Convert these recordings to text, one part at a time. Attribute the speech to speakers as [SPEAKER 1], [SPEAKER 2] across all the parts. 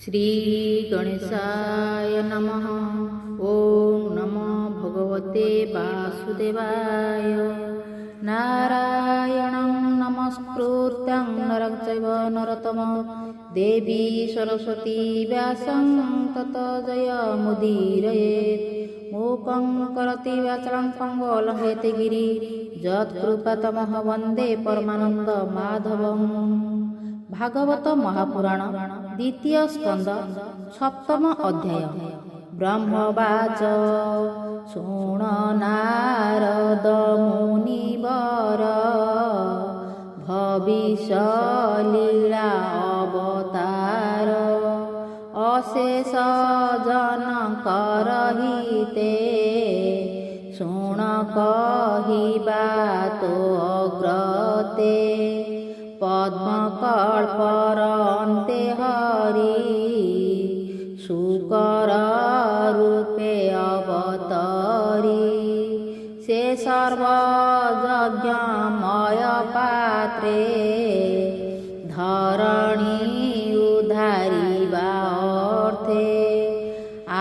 [SPEAKER 1] श्री गणेशाय नमः। ओम नमो भगवते वासुदेवाय। नारायणं नमस्कृत्यं नरं चैव नरोत्तमं देवी सरस्वती व्यासं ततो जयमुदीरयेत्। मूकं करोति वाचालं पङ्गुं लङ्घयते गिरिं यत्कृपातमहं वन्दे परमानन्द माधवम्। भागवत महापुराण द्वितीय स्कंद सप्तम अध्याय। ब्रह्मवाच शुण नारद मुनिवर भविष्य लीला अवतार अशेष जन करहिते शुण कहिबा तो अग्रते पद्मकल्पर अन्ते हरि शुकर रूपे अवतरी से सर्वयज्ञमय पात्रे धरणी उद्धारिबा अर्थे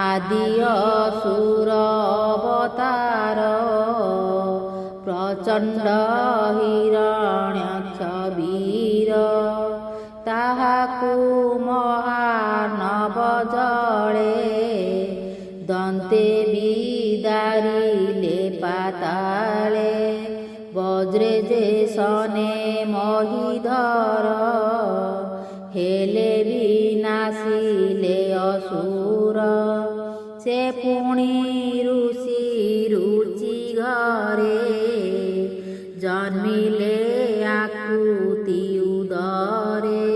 [SPEAKER 1] आदि असुर अवतार प्रचंड हिरण्याक्ष वीर ताहाकु महानव जळे दन्ते बिदारिले पाताले वज्रे जे सने महिधर हेले विनाशिले असुर से पुणी ऋषि रुचि घरे जन्मिले आकृति उदरे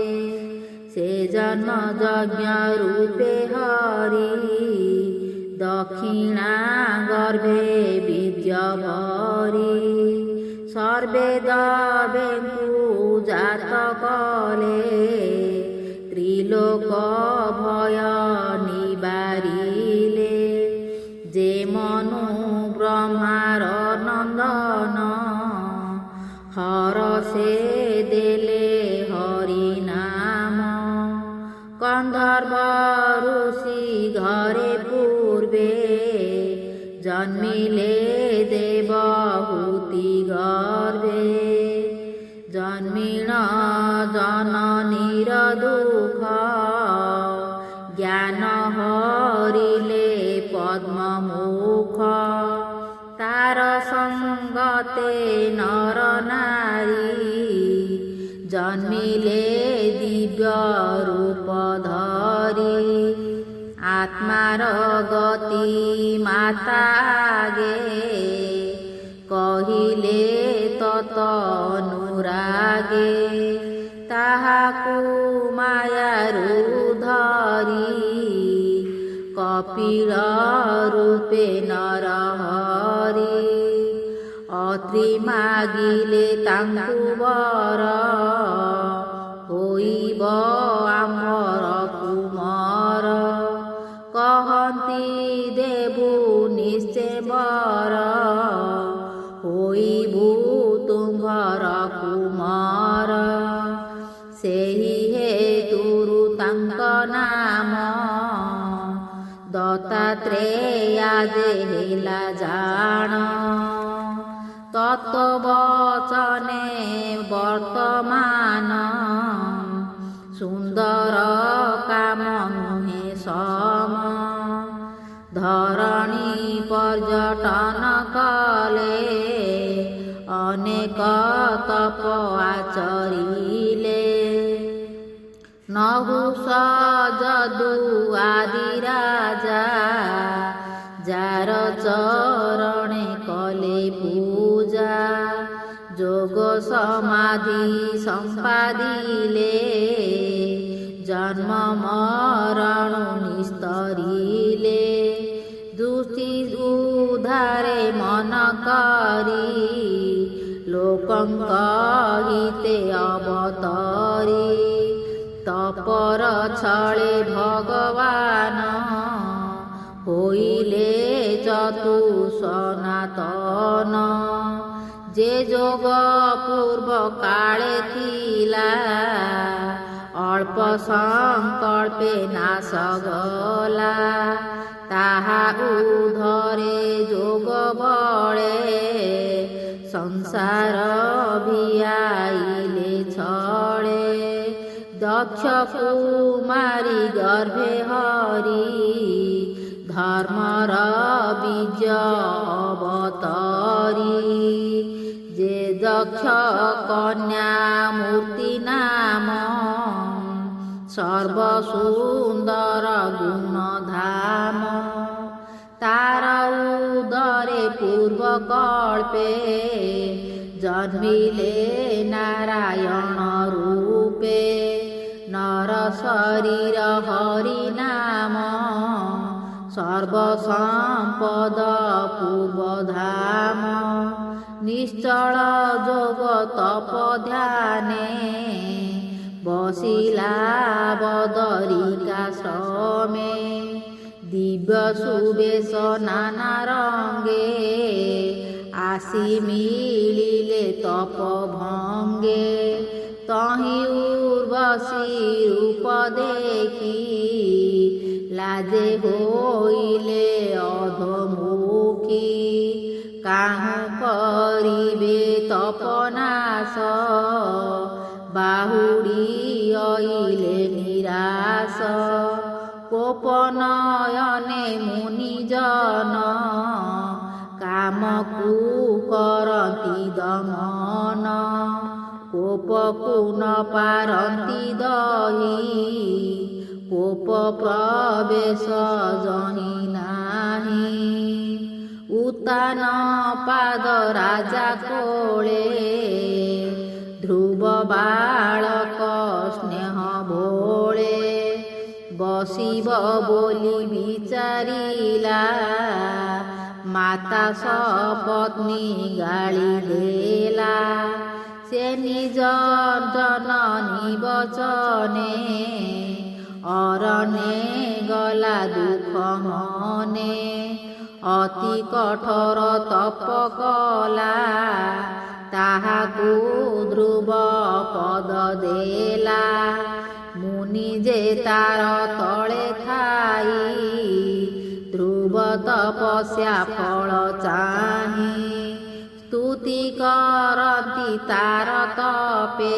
[SPEAKER 1] से जन्म यज्ञ रूपे हरि दक्षिणा गर्भे विद्य भरि सर्वे देवेन्दु जात कले त्रिलोक भय निबारिले जे मनु ब्रह्मार नंदन हरसे देले हरि नाम गंधर्व ऋषि घरे पूर्वे जन्मिले देवहूति गर्भे जन्मिण जननीर दुख ज्ञान हरिले पद्ममुख तार संगते नर नारी जन्मिले दिव्य रूप धरी आत्मार गति माता गे कहिले तत अनुरागे ताहाकु मायारु धरी कपिल रूपे नरहरि अत्रि मागिले तांकु वर होइब आमर कुमार कहन्ति देबु निश्चय वर होइबु तुम्भर कुमार सेहि हेतुरु तांक नाम दत्तात्रेया जे हेला जान तत्वचने वर्तमान सुंदर काम नुहे सम धरणी पर्यटन कले अनेक तप आचरिले नहुष जदु आदि राजा जार चरणे कले पूजा जोग समाधि संपादिले जन्म मरण निस्तरिले दुष्टि उधारे मन करी लोकंक हिते अवतरी तपर छळे भगवान होइले चतु सनातन जे जोग पूर्व काले थिला ଅଳ୍ପ ସଂକଳ୍ପେ ନାଶ ଗଲା ତାହା ଉଧରେ ଯୋଗ ବଳେ ସଂସାର ଭିଆଇଲେ ଛଳେ ଦକ୍ଷ କୁମାରୀ ଗର୍ଭେ ହରି ଧର୍ମର ବୀଜ ଅବତରୀ ଯେ ଦକ୍ଷ କନ୍ୟା ମୂର୍ତ୍ତି ନାମ ସର୍ବସୁନ୍ଦର ଗୁଣଧାମ ତାର ଉଦରେ ପୂର୍ବ କଳ୍ପେ ଜନ୍ମିଲେ ନାରାୟଣ ରୂପେ ନର ଶରୀର ହରି ନାମ ସର୍ବସମ୍ପଦ ପୂର୍ବଧାମ ନିଶ୍ଚଳ ଯୋଗ ତପ ଧ୍ୟାନେ ବସିଲା ବଦରିକାଶ୍ରମେ ଦିବ୍ୟ ସୁବେଶ ନାନା ରଙ୍ଗେ ଆସି ମିଳିଲେ ତପ ଭଙ୍ଗେ ତହିଁ ଉର୍ବଶୀ ରୂପ ଦେଖି ଲାଜେ ହୋଇଲେ ଅଧମୁଖୀ କାହୁଁ କରିବେ ତପନାଶ ବାହୁଡ଼ି ଅଇଲେ ନିରାଶ କୋପନୟନେ ମୁନିଜନ କାମକୁ କରନ୍ତି ଦମନ କୋପକୁ ନ ପାରନ୍ତି ଦହି କୋପ ପ୍ରବେଶ ଜହି ନାହିଁ ଉତ୍ତାନ ପାଦ ରାଜା କୋଳେ ଧ୍ରୁବ ବାଳକ ସ୍ନେହ ଭୋଳେ ବସିବ ବୋଲି ବିଚାରିଲା ମାତା ସପତ୍ନୀ ଗାଳି ଦେଲା ସେ ନିଜ ଜନନୀ ବଚନେ ଅରଣ୍ୟେ ଗଲା ଦୁଃଖ ମନେ ଅତି କଠୋର ତପ କଲା ତାହାକୁ ଧ୍ରୁବ ପଦ ଦେଲା ମୁନି ଯେ ତାର ତଳେ ଥାଇ ଧ୍ରୁବ ତପସ୍ୟା ଫଳ ଚାହିଁ ସ୍ତୁତି କରନ୍ତି ତାର ତପେ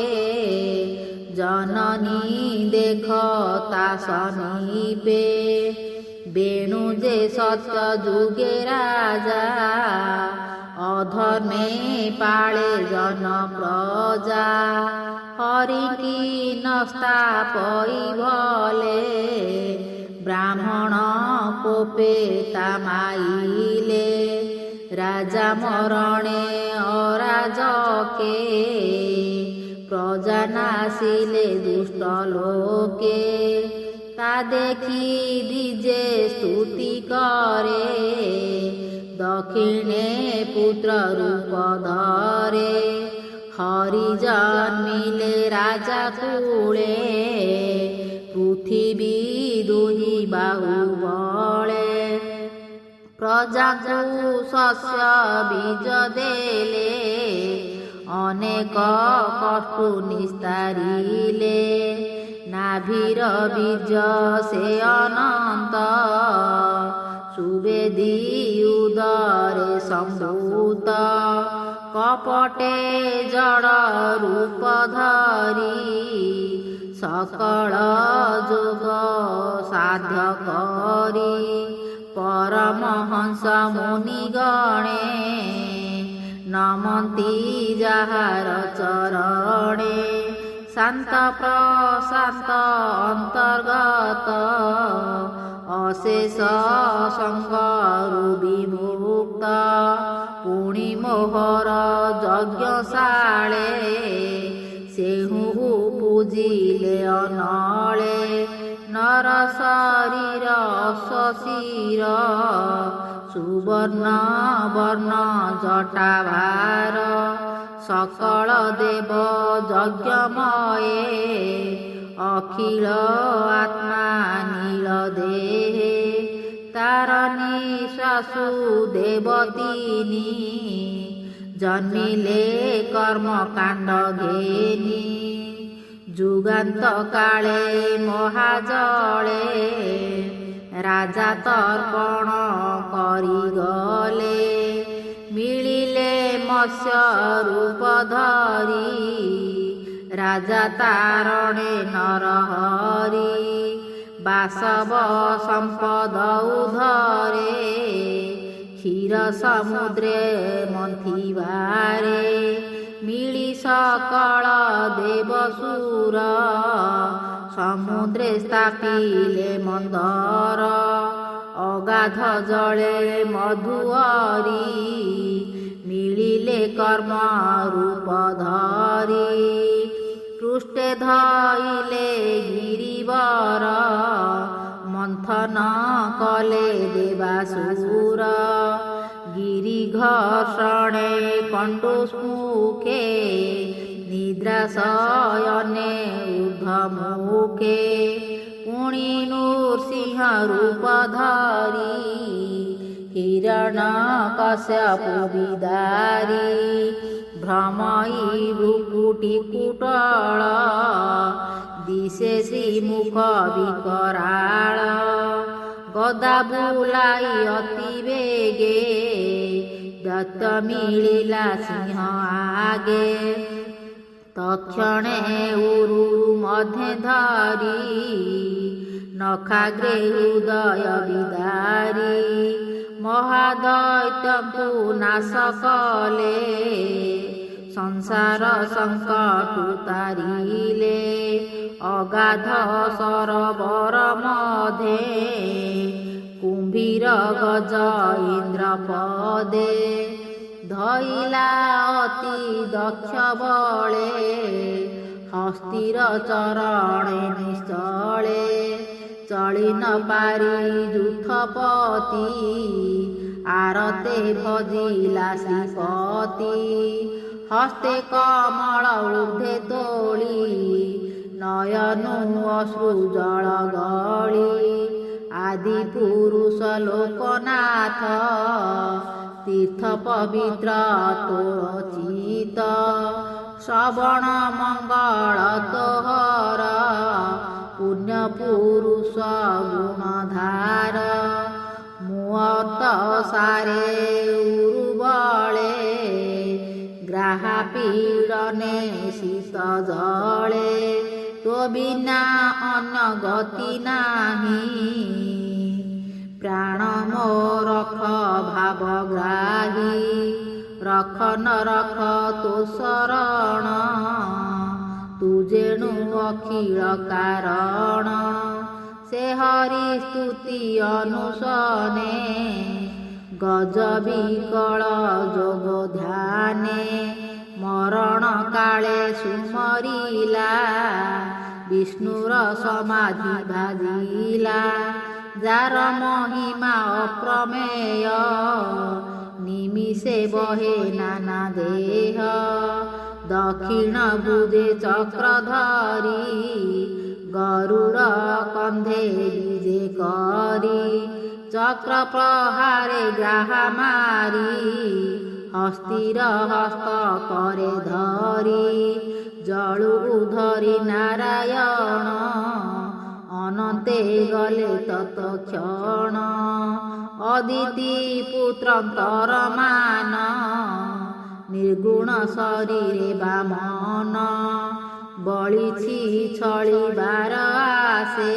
[SPEAKER 1] ଜନନୀ ଦେଖ ତା ସମୀପେ ବେଣୁ ଯେ ସତ୍ୟ ଯୁଗେ ରାଜା ଅଧର୍ମେ ପାଳେ জন ପ୍ରଜା ହରିକି ନସ୍ତାପଇ ଭଲେ ବ୍ରାହ୍ମଣ କୋପେ ତାମାଇଲେ রাজা মরণে অরাজকে প্রজা নাসিলে দুষ্ট লোকে তা দেখি দ্বিজে স্তুতি করে দক্ষিণে পুত্র রূপ ধরে হরি জন্মিলে রাজা কুলে পৃথিবী দুহি বাহু বলে প্রজাকু শস্য বীজ দেলে অনেক কষ্ট নিস্তারিলে নাভির বীজ সে অনন্ত সুবেদী উদরে সম্ভূত কপটে জড় রূপ ধরি সকল যোগ সাধ্য করি পরমহংস মুনিগণে নমন্তি যাহার চরণে শান্ত প্রশান্ত অন্তর্গত অশেষ সংগরু বিমুক্ত পুଣି মোহর যজ্ঞশালে সেহু পূজিলে অনলে নর শরীর অশ্বশির সুবর্ণ বর্ণ জটাভার সকল দেব যজ্ঞময়ে অখিল আত্মা নীল দেহে তার নিঃশ্বাসু দেবতিনি জন্মিলে কর্মকাণ্ড ঘেনি ଯୁଗାନ୍ତ କାଳେ ମହାଜଳେ ରାଜା ତର୍ପଣ କରିଗଲେ। ମିଳିଲେ ମତ୍ସ୍ୟ ରୂପ ଧରି ରାଜା ତାରଣେ ନରହରି। ବାସବ ସମ୍ପଦ ଉଧରେ କ୍ଷୀର ସମୁଦ୍ରେ ମନ୍ଥିବାରେ। ମିଳି ସକଳ ଦେବସୁର ସମୁଦ୍ରେ ସ୍ଥାପିଲେ ମନ୍ଦର। ଅଗାଧ ଜଳେ ମଧୁଅରି ମିଳିଲେ କର୍ମ ରୂପ ଧରି। ପୃଷ୍ଠେ ଧଇଲେ ଗିରିବର ମନ୍ଥନ କଲେ ଦେବାସୁର। ଗିରି ଘର୍ଷଣେ କଣ୍ଡୁଷ୍ମୁଖେ ନିଦ୍ରା ଶୟନେ ଊର୍ଦ୍ଧ୍ୱମୁଖେ। ପୁଣି ନୃସିଂହ ରୂପ ଧରି ହିରଣ କଶ୍ୟପ ବିଦାରି। ଭ୍ରମଇ ଭ୍ରୁକୁଟି କୁଟଳ ଦିଶେ ଶ୍ରୀମୁଖ ବିକରାଳ। ଗଦା ବୁଲାଇ ଅତି ବେଗେ ଦତ୍ତ ମିଳିଲା ସିଂହ ଆଗେ। ତକ୍ଷଣେ ଉରୁ ମଧ୍ୟେ ଧରି ନଖାଗ୍ରେ ହୃଦୟ ବିଦାରି। ମହାଦୈତ୍ୟଙ୍କୁ ନାଶ କଲେ ସଂସାର ସଙ୍କଟ ତାରିଲେ। ଅଗାଧ ସରୋବର ମଧ୍ୟେ କୁମ୍ଭୀର ଗଜ ଇନ୍ଦ୍ର ପଦେ। ଧଇଲା ଅତି ଦକ୍ଷ ବଳେ ହସ୍ତିର ଚରଣେ ନିଶ୍ଚଳେ। ଚଳି ନ ପାରି ଯୂଥପତି ଆରତେ ଭଜିଲା ଶ୍ରୀପତି। ହସ୍ତେ କମଳ ଊର୍ଦ୍ଧ୍ୱେ ତୋଳି ନୟନୁ ଅଶ୍ରୁ ଜଳ ଗଳି। ଆଦି ପୁରୁଷ ଲୋକନାଥ ତୀର୍ଥ ପବିତ୍ର ତୋର ଚିତ। ଶ୍ରବଣ ମଙ୍ଗଳ ତୋହର ପୁଣ୍ୟ ପୁରୁଷ ଗୁଣଧାର। ମୁହୂର୍ତ୍ତ ସାରେ ଉରୁବଳେ ଗ୍ରାହା ପୀଡ଼ନେ ଶୀତ ଜଳେ। ତୋ ବିନା ଅନ୍ୟ ଗତି ନାହିଁ ପ୍ରାଣ ମୋ ରଖ ଭାବଗ୍ରାହୀ। ରଖ ନ ରଖ ତୋ ଶରଣ ତୁ ଯେଣୁ ଅଖିଳ କାରଣ। ସେ ହରି ସ୍ତୁତି ଅନୁସନେ ଗଜ ବିକଳ ଯୋଗ ଧ୍ୟାନେ। ମରଣ କାଳେ ସୁମରିଲା ବିଷ୍ଣୁର ସମାଧି ଭାଜିଲା। ଯାର ମହିମା ଅପ୍ରମେୟ ନିମିଷେ ବହେ ନାନା ଦେହ। ଦକ୍ଷିଣ ଭୁଜେ ଚକ୍ର ଧରି ଗରୁଡ଼ କନ୍ଧେ ବିଜେ କରି। ଚକ୍ର ପ୍ରହାରେ ଗ୍ରାହା ମାରି ହସ୍ତିର ହସ୍ତ କରେ ଧରି। ଜଳୁ ଧରି ନାରାୟଣ ଅନନ୍ତେ ଗଲେ ତତ୍କ୍ଷଣ। ଅଦିତି ପୁତ୍ରଙ୍କର ମାନ ନିର୍ଗୁଣ ଶରୀରେ ବାମନ। ବଳିଛି ଛଳିବାର ଆସେ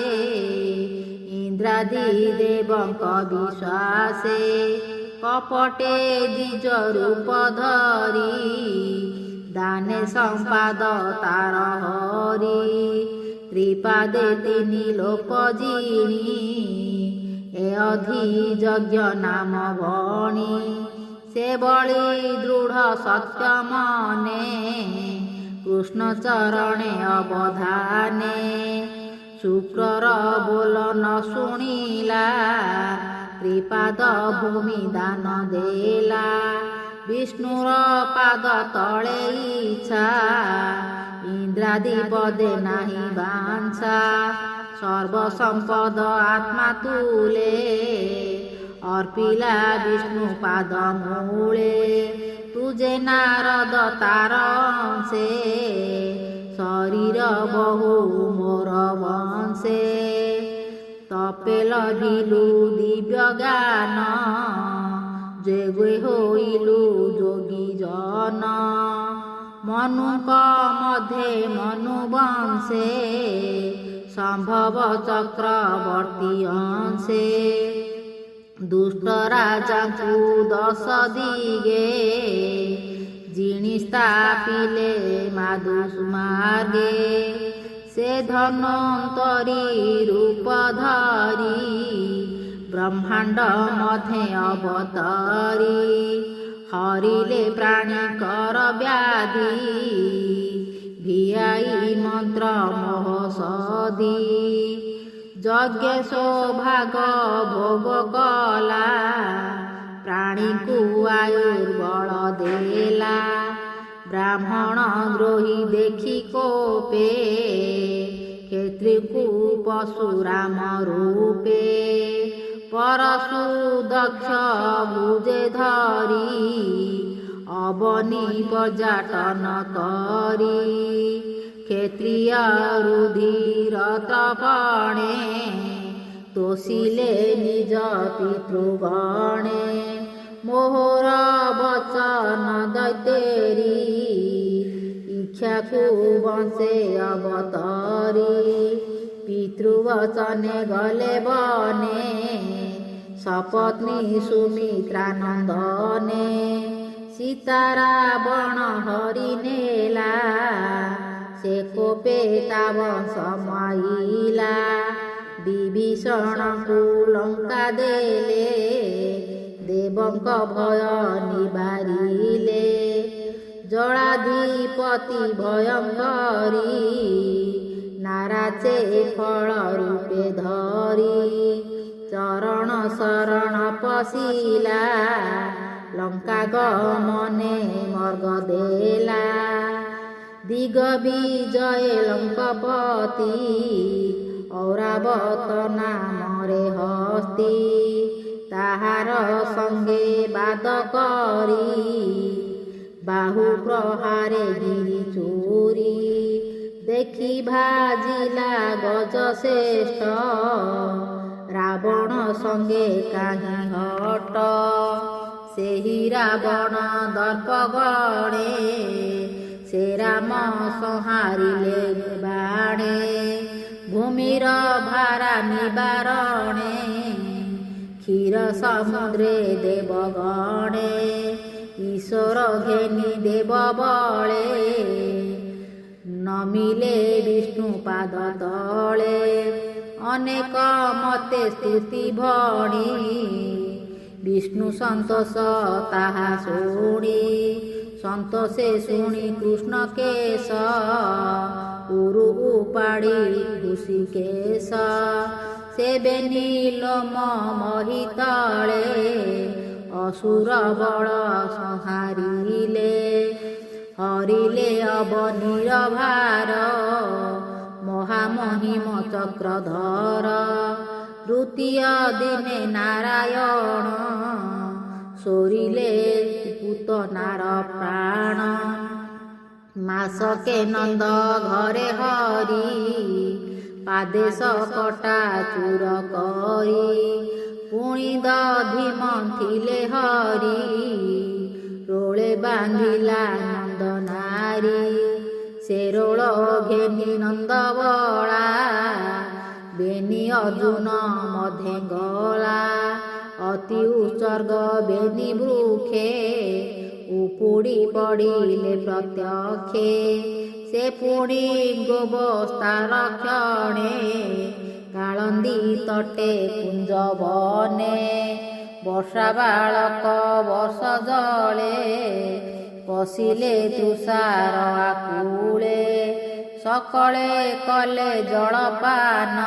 [SPEAKER 1] ଇନ୍ଦ୍ରାଦି ଦେବଙ୍କ ବିଶ୍ୱାସେ। କପଟେ ଦ୍ୱିଜ ରୂପ ଧରି ଦାନେ ସମ୍ପାଦ ତାର ହରି। ତ୍ରିପାଦେ ତିନି ଲୋକ ଜିଣି ଏ ଅଧି ଯଜ୍ଞ ନାମ ଭଣି। ସେ ବଳି ଦୃଢ଼ ସତ୍ୟ ମନେ କୃଷ୍ଣ ଚରଣେ ଅବଧାନେ। ଶୁକ୍ରର ବୋଲ ନ ଶୁଣିଲା ତ୍ରିପାଦ ଭୂମି ଦାନ ଦେଲା। ବିଷ୍ଣୁର ପାଦ ତଳେ ଇଚ୍ଛା ଇନ୍ଦ୍ରାଦି ପଦେ ନାହିଁ ବାଞ୍ଛା। ସର୍ବସମ୍ପଦ ଆତ୍ମା ତୁଲେ ଅର୍ପିଲା ବିଷ୍ଣୁ ପାଦ ମୂଳେ। ତୁଜେ ନାରଦ ତାର ଅଂଶେ ଶରୀର ବହୁ ମୋର ବଂଶେ ତପେ ଲଭିଲୁ ଦିବ୍ୟ ଜ୍ଞାନ ଯୋଗେ ହୋଇଲୁ ଯୋଗୀ ଜନ ମନୁଙ୍କ ମଧ୍ୟେ ମନୁ ବଂଶେ ସମ୍ଭବ ଚକ୍ରବର୍ତ୍ତୀ ଅଂଶେ ଦୁଷ୍ଟ ରାଜାଙ୍କୁ 10 ଦିଗେ ଜିଣି ସ୍ଥାପିଲେ ମାଦୁମାର୍ଗେ ସେ ଧନ୍ୱନ୍ତରୀ ରୂପ ଧରି ବ୍ରହ୍ମାଣ୍ଡ ମଧ୍ୟେ ଅବତରି ହରିଲେ ପ୍ରାଣୀଙ୍କର ବ୍ୟାଧି ଭିଆଇ ମନ୍ତ୍ର ମହୋଷଧି ଯଜ୍ଞ ସୌଭାଗ ଭୋଗ କଲା ପ୍ରାଣୀକୁ ଆୟୁର୍ବଳ ଦେଲା ବ୍ରାହ୍ମଣ ଦ୍ରୋହୀ ଦେଖି କୋପେ କ୍ଷତ୍ରିକୁ ପଶୁରାମ ରୂପେ ପରଶୁ ଦକ୍ଷ ଭୁଜେ ଧରି ଅବନୀ ପର୍ଯ୍ୟଟନ କରି କ୍ଷତ୍ରିୟ ରୁଧିର ତପଣେ ତୋଷିଲେ ନିଜ ପିତୃଗଣେ ମୋହର ବଚନ ଦୈତେରୀ ଇଚ୍ଛାକୁ ବଂଶେ ଅବତରି ପିତୃବଚନେ ଗଲେ ବନେ ସପତ୍ନୀ ସୁମିତ୍ରା ନନ୍ଦନେ ସୀତା ରାବଣ ହରି ନେଲା ସେ କୋପେ ତା ବଂଶ ମାଇଲା ବିଭୀଷଣଙ୍କୁ ଲଙ୍କା ଦେଲେ ଦେବଙ୍କ ଭୟ ନିବାରିଲେ ଜଳାଧିପତି ଭୟଙ୍କରୀ ନାରାଚେ ଫଳ ରୂପେ ଧରି ଚରଣ ଶରଣ ପଶିଲା ଲଙ୍କା ଗମନେ ମର୍ଗ ଦେଲା ଦିଗ ବିଜୟ ଲଙ୍କପତି ଔରାବତ ନାମରେ ହସ୍ତି ତାହାର ସଙ୍ଗେ ବାଦ କରି ବାହୁ ପ୍ରହାରେ ଗିରି ଚୋରି ଦେଖି ଭାଜିଲା ଗଜ ଶ୍ରେଷ୍ଠ ରାବଣ ସଙ୍ଗେ କାହିଁ ହଟ ସେହି ରାବଣ ଦର୍ପ ଗଣେ ସେ ରାମ ସଂହାରିଲେ ବାଣେ ଭୂମିର ଭାରା ନିବାରଣେ କ୍ଷୀର ସମୁଦ୍ରେ ଦେବଗଣେ ଈଶ୍ୱର ଘେନି ଦେବ ବଳେ ନମିଲେ ବିଷ୍ଣୁ ପାଦ ତଳେ ଅନେକ ମତେ ସ୍ତୁତି ଭଣି ବିଷ୍ଣୁ ସନ୍ତୋଷ ତାହା ଶୁଣି ସନ୍ତୋଷେ ଶୁଣି କୃଷ୍ଣ କେଶ ଉରୁ ଉପାଡ଼ି ଋଷିକେଶ ସେବେ ନୀଲୋମ ମହିତଳେ ଅସୁର ବଳ ସଂହାରିଲେ ହରିଲେ ଅବନୀର ଭାର ମହାମହିମ ଚକ୍ରଧର ତୃତୀୟ ଦିନେ ନାରାୟଣ ସୋରିଲେ ପୂତନାର ପ୍ରାଣ ମାସକେ ନନ୍ଦ ଘରେ ହରି ପାଦେଶ କଟା ଚୁର କରି ପୁଣି ଦଧି ମନ୍ଥିଲେ ହରି ରୋଳେ ବାନ୍ଧିଲା ନନ୍ଦ ନାରୀ ସେ ରୋଳ ଘେନି ନନ୍ଦ ବଳା ବେନି ଅର୍ଜୁନ ମଧ୍ୟେ ଗଳା ଅତି ଉତ୍ସର୍ଗ ବେନି ବୃକ୍ଷେ ଉପୁଡ଼ି ପଡ଼ିଲେ ପ୍ରତ୍ୟକ୍ଷେ ସେ ପୁଣି ଗୋବସ୍ତାର କ୍ଷଣେ କାଳନ୍ଦୀ ତଟେ କୁଞ୍ଜ ବନେ ବର୍ଷା ବାଳକ ବର୍ଷ ଜଳେ ପଶିଲେ ତୁଷାର ଆକୁଳେ ସକଳେ କଲେ ଜଳପାନ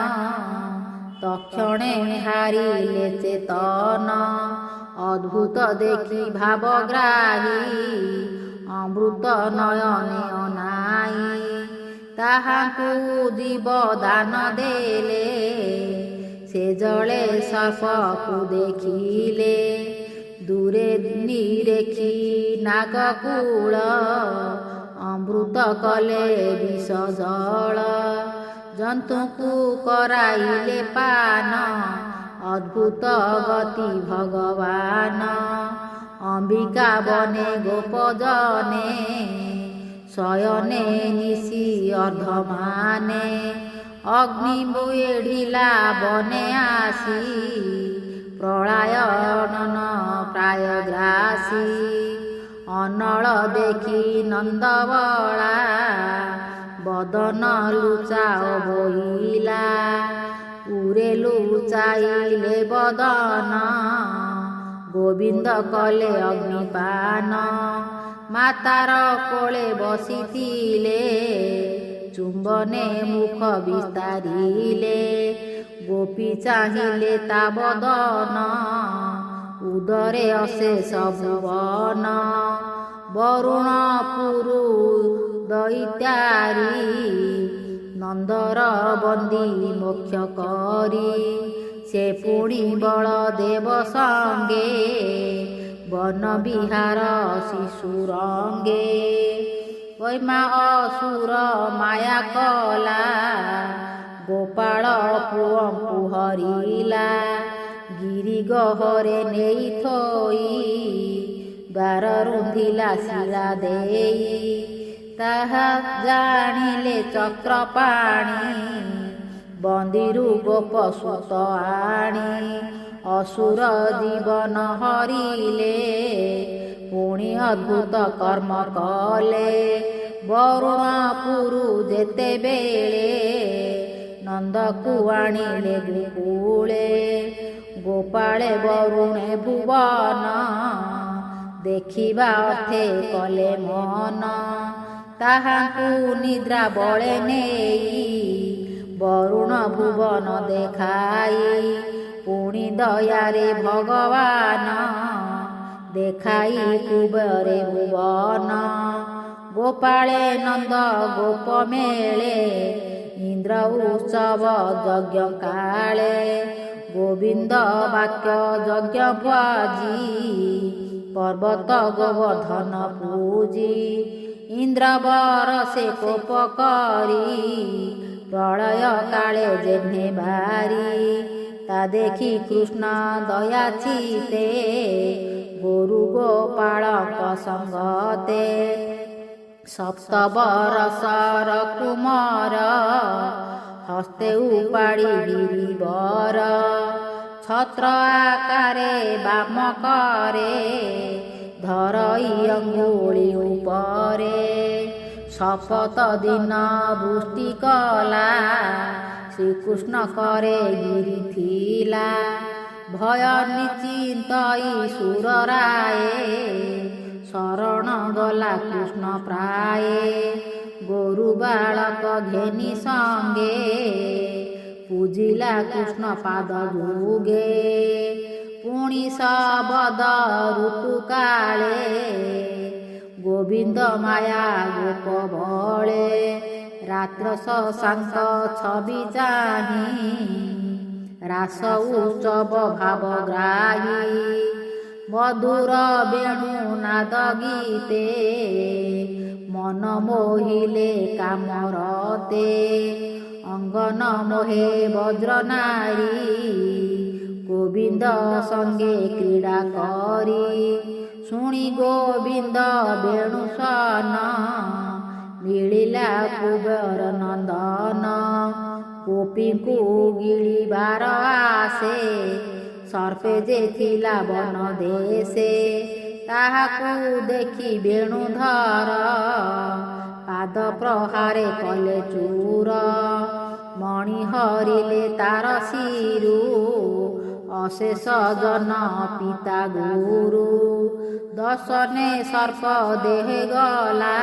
[SPEAKER 1] ତକ୍ଷଣେ ହାରିଲେ ଚେତନ ଅଦ୍ଭୁତ ଦେଖି ଭାବଗ୍ରାହୀ ଅମୃତ ନୟନେ ଅନାଇ ତାହାଙ୍କୁ ଜୀବ ଦାନ ଦେଲେ ସେ ଜଳେ ସର୍ପକୁ ଦେଖିଲେ ଦୂରେ ନିରେଖି ନାଗକୂଳ ଅମୃତ କଲେ ବିଷ ଜଳ ଜନ୍ତୁଙ୍କୁ କରାଇଲେ ପାନ ଅଦ୍ଭୁତ ଗତି ଭଗବାନ ଅମ୍ବିକା ବନେ ଗୋପଜନେ ଶୟନେ ନିଶି ଅର୍ଦ୍ଧମାନେ ଅଗ୍ନି ବୁଏଢିଲା ବନେ ଆସି ପ୍ରଳୟନନ ପ୍ରାୟ ଗ୍ରାସୀ ଅନଳ ଦେଖି ନନ୍ଦବଳା ବଦନ ଲୁଚାଅ ବୋଇଲା ଉରେ ଲୁଚାଇଲେ ବଦନ ଗୋବିନ୍ଦ କଲେ ଅଗ୍ନିପାନ ମାତାର କୋଳେ ବସିଥିଲେ ଚୁମ୍ବନେ ମୁଖ ବିସ୍ତାରିଲେ ଗୋପୀ ଚାହିଁଲେ ତା ବଦନ ଉଦରେ ଅଶେଷ ଭୁବନ ବରୁଣ ପୁରୁ ଦଇତ୍ୟାରି ନନ୍ଦର ବନ୍ଦୀ ମୋକ୍ଷ କରି ସେ ପୁଣି ବଳଦେବ ସଙ୍ଗେ ବନ ବିହାର ଶିଶୁରଙ୍ଗେ ବୈମା ଅସୁର ମାୟା କଲା ଗୋପାଳ ପୁଅଙ୍କୁ ହରିଲା ଗିରି ଗହରେ ନେଇ ଥୋଇ ଦ୍ୱାର ରୁନ୍ଧିଲା ଶିଳା ଦେଇ ତାହା ଜାଣିଲେ ଚକ୍ରପାଣି ବନ୍ଦିରୁ ଗୋପ ସୁତ ଆଣି ଅସୁର ଜୀବନ ହରିଲେ ପୁଣି ଅଦ୍ଭୁତ କର୍ମ କଲେ ବରୁଣ ପୁରୁ ଯେତେବେଳେ ନନ୍ଦକୁ ଆଣିଲେ ଗୋକୁଳେ ଗୋପାଳେ ବରୁଣେ ଭୁବନ ଦେଖିବା ଅର୍ଥେ କଲେ ମନ ତାହାଙ୍କୁ ନିଦ୍ରା ବଳେ ନେଇ ବରୁଣ ଭୁବନ ଦେଖାଇ ପୁଣି ଦୟାରେ ଭଗବାନ ଦେଖାଇ କୁବରେ ଭୁବନ ଗୋପାଳେ ନନ୍ଦ ଗୋପ ମେଳେ ଇନ୍ଦ୍ର ଉତ୍ସବ ଯଜ୍ଞ କାଳେ ଗୋବିନ୍ଦ ବାକ୍ୟ ଯଜ୍ଞ ଭଜି ପର୍ବତ ଗୋବର୍ଦ୍ଧନ ପୂଜି ଇନ୍ଦ୍ର ବରସେ କୋପ କରି ପ୍ରଳୟ କାଳେ ଯେହ୍ନେ ବାରି ତା ଦେଖି କୃଷ୍ଣ ଦୟା ଚିତେ ଗୋରୁ ଗୋପାଳଙ୍କ ସଙ୍ଗତେ ସପ୍ତ ବରସର କୁମର ହସ୍ତେ ଉପାଡ଼ି ଗିରିବର ଛତ୍ର ଆକାରେ ବାମ କରେ ଧରଇ ଅଙ୍ଗୁଳି ଉପରେ ଶପଥ ଦିନ ବୃଷ୍ଟି କଲା ଶ୍ରୀକୃଷ୍ଣ କରେ ଗିରିଥିଲା ଭୟ ନିଶ୍ଚିନ୍ତଇ ସୁରରାଏ ଶରଣ ଗଲା କୃଷ୍ଣ ପ୍ରାଏ ଗୋରୁ ବାଳକ ଘେନି ସଙ୍ଗେ ପୂଜିଲା କୃଷ୍ଣ ପାଦ ଯୁଗେ ପୁଣି ଶବଦ ଋତୁ କାଳେ ଗୋବିନ୍ଦ ମାୟା ଗୋପ ବଳେ ରାତ୍ର ଶଶାଙ୍କ ଛବି ଚାହିଁ ରାସ ଉତ୍ସବ ଭାବ ଗ୍ରାହୀ ମଧୁର ବେଣୁ ନାଦ ଗୀତେ ମନ ମୋହିଲେ କାମରତେ ଅଙ୍ଗନ ମୋହେ ବଜ୍ର ନାରୀ ଗୋବିନ୍ଦ ସଙ୍ଗେ କ୍ରୀଡ଼ା କରି ଶୁଣି ଗୋବିନ୍ଦ ବେଣୁ ସ୍ୱନ ମିଳିଲା କୁବେର ନନ୍ଦନ ଗୋପୀଙ୍କୁ ଗିଳିବାର ଆସେ ସର୍ପେ ଯେ ଥିଲା ବନ ଦେଶେ ତାହାକୁ ଦେଖି ବେଣୁଧର ପାଦ ପ୍ରହାରେ କଲେ ଚୂର ମଣି ହରିଲେ ତାର ଶିରୁ ଅଶେଷ ଜନ ପିତା ଗୁରୁ ଦଶନେ ସର୍ପ ଦେହେ ଗଲା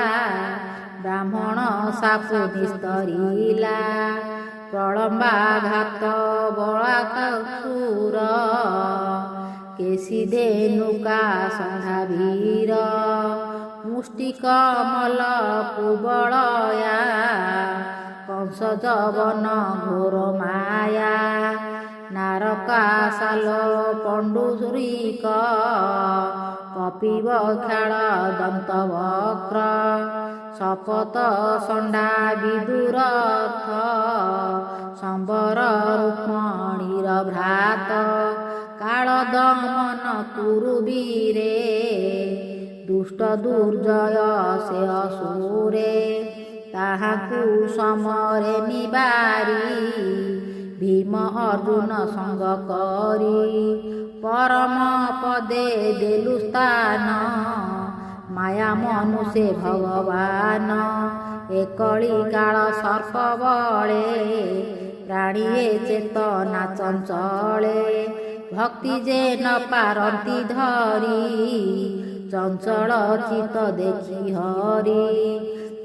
[SPEAKER 1] ବ୍ରାହ୍ମଣ ସାପୁ ନିସ୍ତରିଲା ପ୍ରଳମ୍ବାଘାତ ବଳାସୁର କେଶୀ ଧେନୁକା ସନ୍ଧାବୀର ମୁଷ୍ଟି କମଲ କୁବଳୟା କଂସ ଯବନ ଘୋର ମାୟା ନାରକାଶାଲ ପଣ୍ଡୁସୁରିକ କପିବ ଖ୍ୟାଳ ଦନ୍ତବକ୍ର ଶପଥ ଷଣ୍ଢା ବିଦୁରଥ ସମ୍ବର ରୁକ୍ମଣୀର ଭ୍ରାତ କାଳ ଦମନ କୁରୁବୀରେ ଦୁଷ୍ଟ ଦୁର୍ଜୟ ସେ ଅସୁରେ ତାହାକୁ ସମରେ ନିବାରି ଭୀମ ଅର୍ଜୁନ ସଙ୍ଗ କରି ପରମ ପଦେ ଦେଲୁ ସ୍ଥାନ ମାୟା ମନୁଷେ ଭଗବାନ ଏକଳି କାଳ ସର୍ପ ବଳେ ପ୍ରାଣୀଏ ଚେତନା ଚଞ୍ଚଳେ ଭକ୍ତି ଯେ ନ ପାରନ୍ତି ଧରି ଚଞ୍ଚଳ ଚିତ ଦେଖି ହରି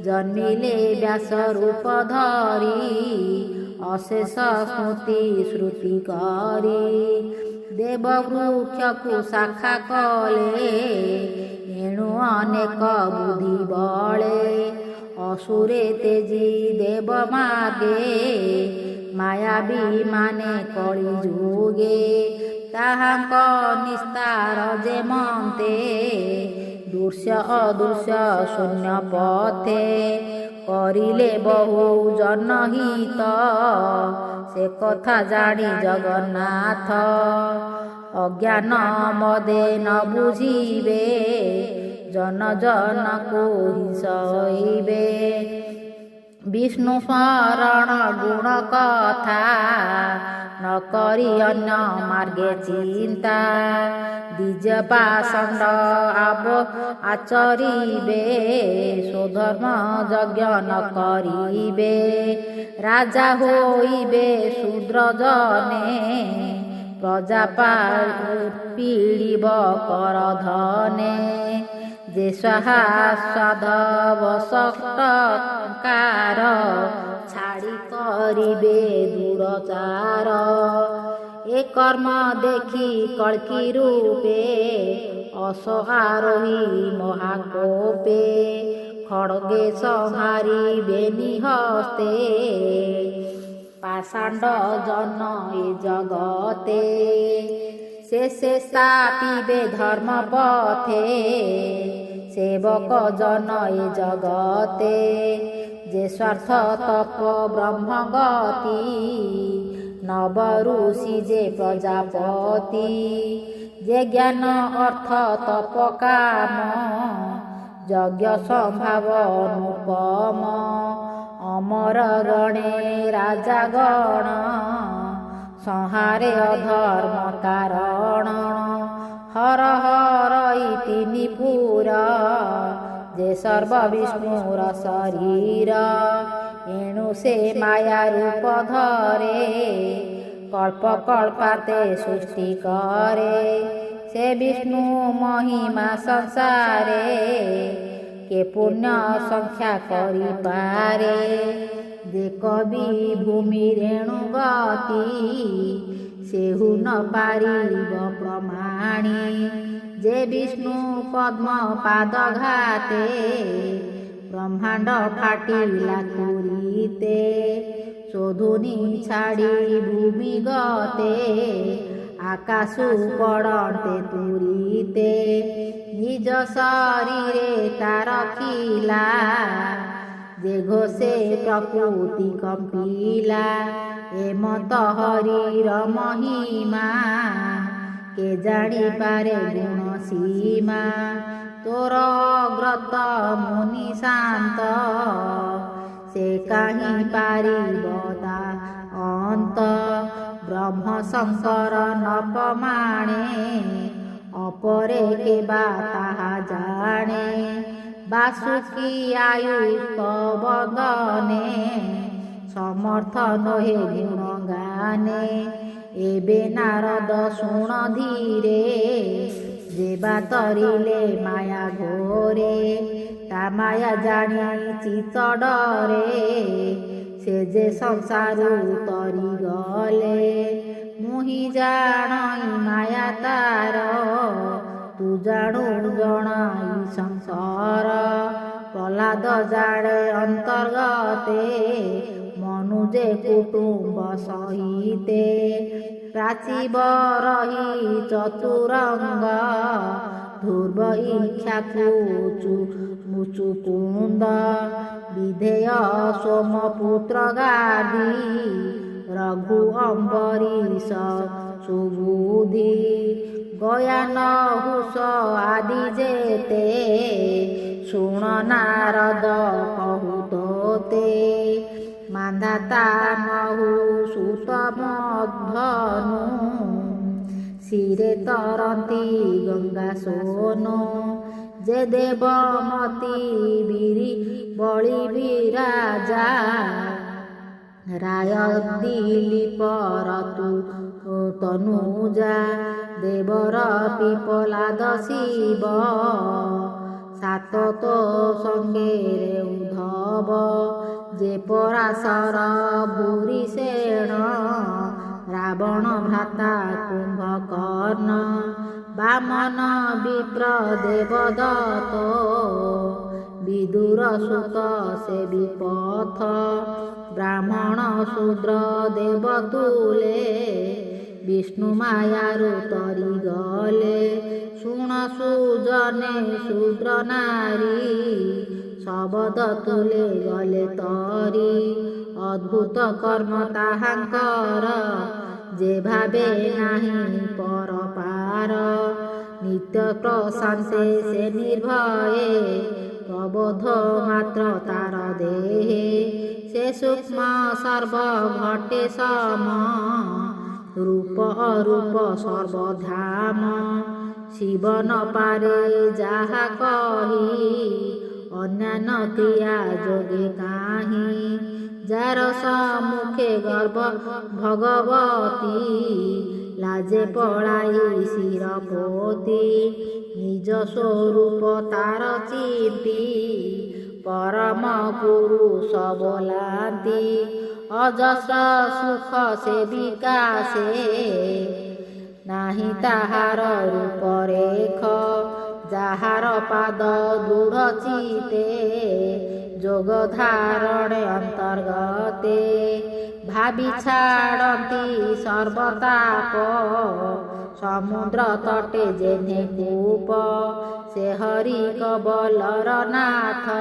[SPEAKER 1] ଜନ୍ମିଲେ ବ୍ୟାସ ରୂପ ଧରି ଅଶେଷ ସ୍ମୃତି ଶ୍ରୁତି କରି ଦେବ ବୃକ୍ଷକୁ ଶାଖା କଲେ ଏଣୁ ଅନେକ ବୁଦ୍ଧି ବଳେ ଅସୁରେ ତେଜି ଦେବ ମାର୍ଗେ ମାୟାବୀ ମାନେ କଳି ଯୁଗେ ତାହାଙ୍କ ନିସ୍ତାର ଯେମନ୍ତେ ଦୃଶ୍ୟ ଅଦୃଶ୍ୟ ଶୂନ୍ୟ ପଥେ କରିଲେ ବହୁ ଜନହିତ ସେ କଥା ଜାଣି ଜଗନ୍ନାଥ ଅଜ୍ଞାନ ମଦେ ନ ବୁଝିବେ ଜନ ଜନକୁ ହିଂସଇବେ ବିଷ୍ଣୁ ସ୍ମରଣ ଗୁଣ କଥା ନ କରି ଅନ୍ୟ ମାର୍ଗେ ଚିନ୍ତା ଦ୍ୱିଜ ପାଷଣ୍ଡ ଆଚରିବେ ସ୍ୱଧର୍ମ ଯଜ୍ଞ ନ କରିବେ ରାଜା ହୋଇବେ ଶୂଦ୍ର ଜନେ ପ୍ରଜା ପୀଡ଼ିବ କର ଧନେ ଯେ ସ୍ୱାଦ ବଶକାର ଛାଡ଼ି କରିବେ ଦୂରଚାର ଏ କର୍ମ ଦେଖି କଳ୍କି ରୂପେ ଅସହାରୋହୀ ମହାକୋପେ ଖଡ଼୍ଗେ ସଂହାରିବେ ନିହସ୍ତେ ପାଷାଣ୍ଡ ଜନ ଏ ଜଗତେ ଶେଷେ ସ୍ଥାପିବେ ଧର୍ମ ପଥେ ସେବକ ଜନ ଏ ଜଗତେ ଯେ ସ୍ୱାର୍ଥ ତପ ବ୍ରହ୍ମଗତି ନବ ଋଷି ଯେ ପ୍ରଜାପତି ଯେ ଜ୍ଞାନ ଅର୍ଥ ତପ କାମ ଯଜ୍ଞ ସମ୍ଭାବ ଅନୁପମ ଅମର ଗଣେ ରାଜା ଗଣ ସଂହାରେ ଅଧର୍ମ କାରଣ ହର ହର ତିନି ପୁର ଯେ ସର୍ବ ବିଷ୍ଣୁର ଶରୀର ଏଣୁ ସେ ମାୟା ରୂପ ଧରେ କଳ୍ପ କଳ୍ପାତେ ସୃଷ୍ଟି କରେ ସେ ବିଷ୍ଣୁ ମହିମା ସଂସାରେ କେ ପୁଣ୍ୟ ସଂଖ୍ୟା କରିପାରେ ଯେ କବି ଭୂମି ରେଣୁ ଗତି ସେହୁ ନ ପାରିବ ପ୍ରମାଣୀ ଯେ ବିଷ୍ଣୁ ପଦ୍ମ ପାଦ ଘାତେ ବ୍ରହ୍ମାଣ୍ଡ ଫାଟିଲା କୁରିତେ ଶୋଧୁନି ଛାଡ଼ି ଭୂମି ଗତେ ଆକାଶୁ ପଡ଼ନ୍ତେ ତୁରିତେ ନିଜ ଶରୀରେ ତାର ଥିଲା ଯେ ଘୋଷେ ପ୍ରକୃତି କମ୍ପିଲା ଏମନ୍ତ ହରିର ମହିମା କେ ଜାଣିପାରେ ଗୁଣ ସୀମା ତୋର ଅଗ୍ରତ ମୁନି ଶାନ୍ତ ସେ କାହିଁ ପାରିବ ତା ଅନ୍ତ ବ୍ରହ୍ମ ଶଙ୍କର ନପମାଣେ ଅପରେ କେବା ତାହା ଜାଣେ ବାସୁକି ଆୟୁଷ ବଦନେ ସମର୍ଥ ନୋହେ ଗୁଣ ଗାନେ ଏବେ ନାରଦ ଶୁଣ ଧୀରେ ଯେବା ତରିଲେ ମାୟା ଘୋରେ ତା ମାୟା ଜାଣି ଚିତ ଡରେ ସେ ଯେ ସଂସାରୁ ତରିଗଲେ ମୁହିଁ ଜାଣଇ ମାୟା ତାର ତୁ ଜାଣୁ ଜଣାଇ ସଂସାର ପ୍ରହ୍ଲାଦ ଜାଣେ ଅନ୍ତର୍ଗତେ ମନୁଜେ କୁଟୁମ୍ବ ସହିତେ ପ୍ରାଚୀବ ରହି ଚତୁରଙ୍ଗ ଧ୍ରୁବ ଇଚ୍ଛାକୁ ମୁଚୁକୁନ୍ଦ ବିଧେୟ ସୋମପୁତ୍ର ଗାଦି ରଘୁ ଅମ୍ବରୀଶ ସୁବୁଦ୍ଧି ଗୟାନ ହୁସ ଆଦି ଯେତେ ଶୁଣ ନାରଦ କହୁତୋତେ ମାନ୍ଧାତା ନହୁ ସୁତ ମଧ୍ୟନୁ ଶିରେ ତରନ୍ତି ଗଙ୍ଗା ସୋନୁ ଯେ ଦେବମତି ବିରି ବଳି ବିରାଜା ରାୟ ଦିଲୀପର ତନୁଜା ଦେବର ପିପଲାଦ ଶିବ ସାତ ତ ସଙ୍ଗେରେ ଉଦ୍ଧବ ଯେ ପରାଶର ଭୂରି ସେଣ ରାବଣ ଭ୍ରାତା କୁମ୍ଭକର୍ଣ୍ଣ ବାମନ ବିପ୍ର ଦେବଦତ୍ତ ବିଦୁର ସୁତ ସେ ବିପଥ ବ୍ରାହ୍ମଣ ଶୂଦ୍ର ଦେବତୁଲେ ବିଷ୍ଣୁ ମାୟାରୁ ତରି ଗଲେ ଶୁଣ ସୁଜନେ ଶୂଦ୍ର ନାରୀ ଶବଦ ତୁଲେ ଗଲେ ତରି ଅଦ୍ଭୁତ କର୍ମ ତାହାଙ୍କର ଯେ ଭାବେ ନାହିଁ ପରପାର ନିତ୍ୟ ପ୍ରଶାନ୍ତେ ସେ ନିର୍ଭୟେ ପ୍ରବୋଧ ମାତ୍ର ତାର ଦେହେ ସେ ସୂକ୍ଷ୍ମ ସର୍ବ ଘଟେ ସମ ରୂପ ଅରୂପ ସର୍ବଧାମ ଶିବ ନ ପାରେ ଯାହା କହି ଅନ୍ୟାନ୍ୟ କ୍ରିୟା ଯୋଗେ କାହିଁ ଯାର ସମ୍ମୁଖେ ଗର୍ଭ ଭଗବତୀ ଲାଜେ ପଳାଇ ଶିରପୋତି ନିଜ ସ୍ୱରୂପ ତାର ଚିନ୍ତି ପରମ ପୁରୁଷ ବୋଲାନ୍ତି ଅଜସ୍ର ସୁଖ ସେ ବିକାଶେ ନାହିଁ ତାହାର ରୂପରେଖ ଯାହାର ପାଦ ଦୃଢ଼ ଚିତେ ଯୋଗ ଧାରଣେ ଅନ୍ତର୍ଗତେ ଭାବି ଛାଡ଼ନ୍ତି ସର୍ବତାପ ସମୁଦ୍ର ତଟେ ଯେହ୍ନେ କୂପ ସେ ହରି କବଲର ନାଥ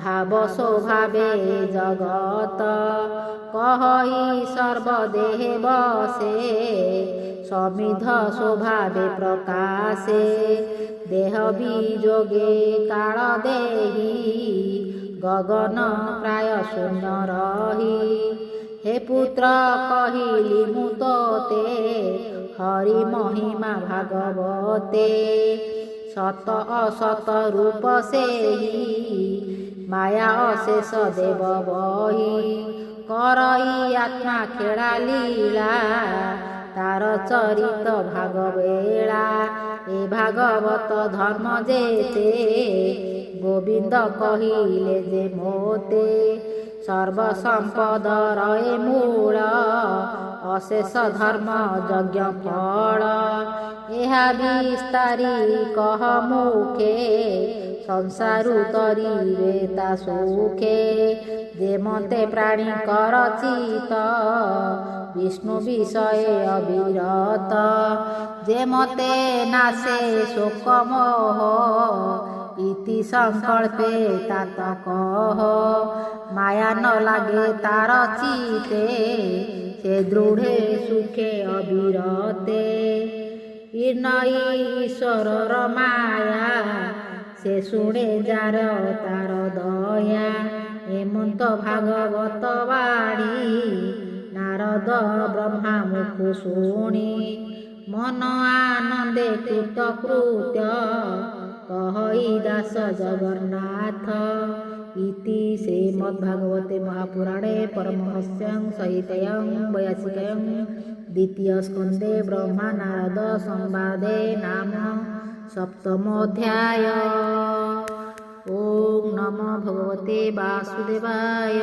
[SPEAKER 1] ଭାବ ସ୍ୱଭାବେ ଜଗତ କହି ସର୍ବଦେହେ ବସେ ସମିଧ ସ୍ୱଭାବେ ପ୍ରକାଶେ ଦେହ ବିଯୋଗେ କାଳ ଦେହି ଗଗନ ପ୍ରାୟ ଶୂନ୍ୟ ରହି ହେ ପୁତ୍ର କହିଲି ମୁଁ ତୋତେ ହରି ମହିମା ଭାଗବତେ ସତ ଅସତ ରୂପ ସେହି ମାୟା ଅଶେଷ ଦେବ ବହି କରଇ ଆତ୍ମା ଖେଳା ଲୀଳା ତାର ଚରିତ ଭାଗବେଳା ଏ ଭାଗବତ ଧର୍ମ ଯେତେ ଗୋବିନ୍ଦ କହିଲେ ଯେ ମୋତେ ସର୍ବସମ୍ପଦର ଏ ମୂଳ ଅଶେଷ ଧର୍ମ ଯଜ୍ଞ ଫଳ ଏହା ବିସ୍ତାରି କହ ମୁଖେ ସଂସାରୁ ତରିବେ ତା ସୁଖେ ଯେ ମତେ ପ୍ରାଣୀ କର ଚିତ ବିଷ୍ଣୁ ବିଷୟ ଅବିରତ ଯେ ମତେ ନାଶେ ଶୋକ ମୋହ ইতি সংকল্পে তাত কহ মায়া ন লাগে তার চিতে সে দৃঢ়ে সুখে অবিরতে নই ঈশ্বরর মায়া সে শুনে যার তার দয়া হেমন্ত ভাগবত বাণী নারদ ব্রহ্মা মুখ শুনি মন আনন্দে কৃতকৃত্য कहई दास जगन्नाथ इति श्रीमद्भागवते महापुराणे परमहंस्यां संहितायां 82 द्वितीय स्कन्धे ब्रह्मा नारद संवादे नाम सप्तमोऽध्याय। ओम नमो भगवते वासुदेवाय।